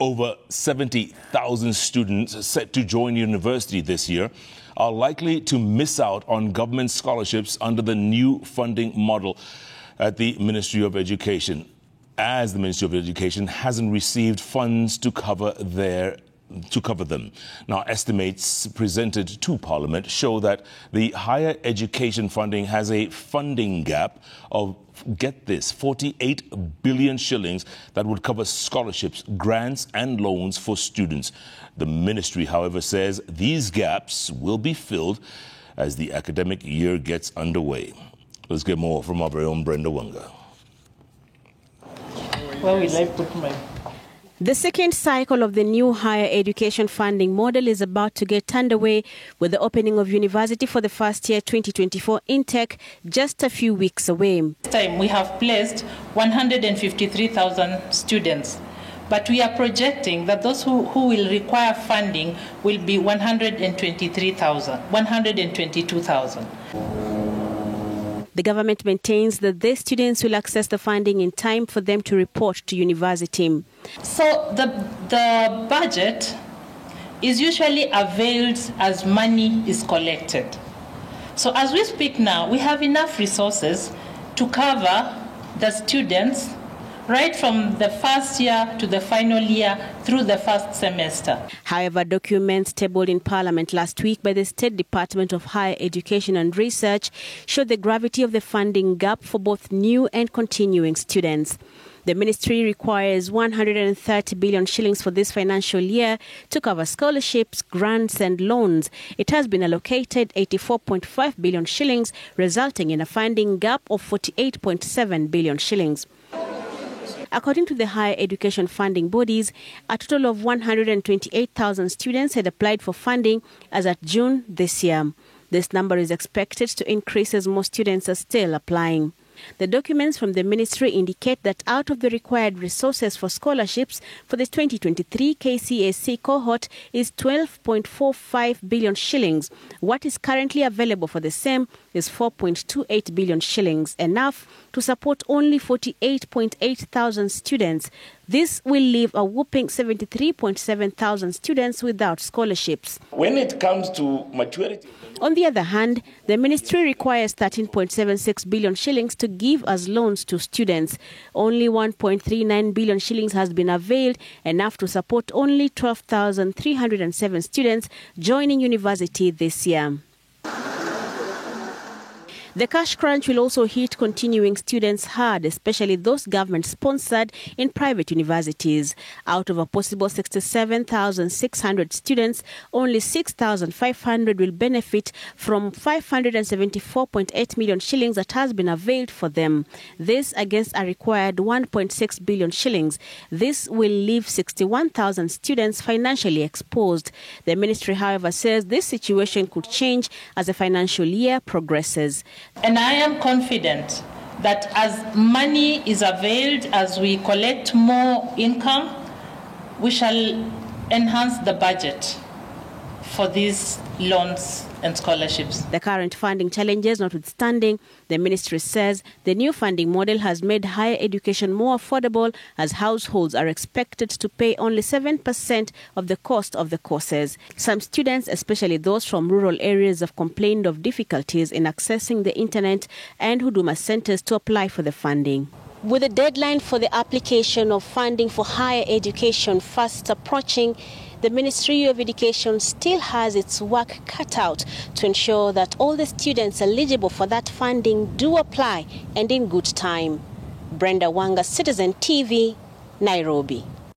Over 70,000 students set to join university this year are likely to miss out on government scholarships under the new funding model at the Ministry of Education, as the Ministry of Education hasn't received funds to cover them. Now, estimates presented to Parliament show that the higher education funding has a funding gap of, get this, 48 billion shillings that would cover scholarships, grants and loans for students. The ministry, however, says these gaps will be filled as the academic year gets underway. Let's get more from our very own Brenda Wanga. The second cycle of the new higher education funding model is about to get underway with the opening of university for the first year 2024 intake just a few weeks away. This time we have placed 153,000 students, but we are projecting that those who will require funding will be 122,000. The government maintains that these students will access the funding in time for them to report to university. So the budget is usually availed as money is collected. So as we speak now, we have enough resources to cover the students right from the first year to the final year through the first semester. However, documents tabled in Parliament last week by the State Department of Higher Education and Research show the gravity of the funding gap for both new and continuing students. The ministry requires 130 billion shillings for this financial year to cover scholarships, grants and loans. It has been allocated 84.5 billion shillings, resulting in a funding gap of 48.7 billion shillings. According to the higher education funding bodies, a total of 128,000 students had applied for funding as at June this year. This number is expected to increase as more students are still applying. The documents from the ministry indicate that out of the required resources for scholarships for the 2023 KCSE cohort is 12.45 billion shillings. What is currently available for the same is 4.28 billion shillings, enough to support only 48.8 thousand students. This will leave a whopping 73.7 thousand students without scholarships. When it comes to maturity... On the other hand, the ministry requires 13.76 billion shillings to give as loans to students. Only 1.39 billion shillings has been availed, enough to support only 12,307 students joining university this year. The cash crunch will also hit continuing students hard, especially those government-sponsored in private universities. Out of a possible 67,600 students, only 6,500 will benefit from 574.8 million shillings that has been availed for them. This against a required 1.6 billion shillings. This will leave 61,000 students financially exposed. The ministry, however, says this situation could change as the financial year progresses. And I am confident that as money is availed, as we collect more income, we shall enhance the budget for these loans and scholarships. The current funding challenges notwithstanding, the ministry says the new funding model has made higher education more affordable, as households are expected to pay only 7% of the cost of the courses. Some students, especially those from rural areas, have complained of difficulties in accessing the internet and Huduma centers to apply for the funding. With the deadline for the application of funding for higher education fast approaching, the Ministry of Education still has its work cut out to ensure that all the students eligible for that funding do apply and in good time. Brenda Wanga, Citizen TV, Nairobi.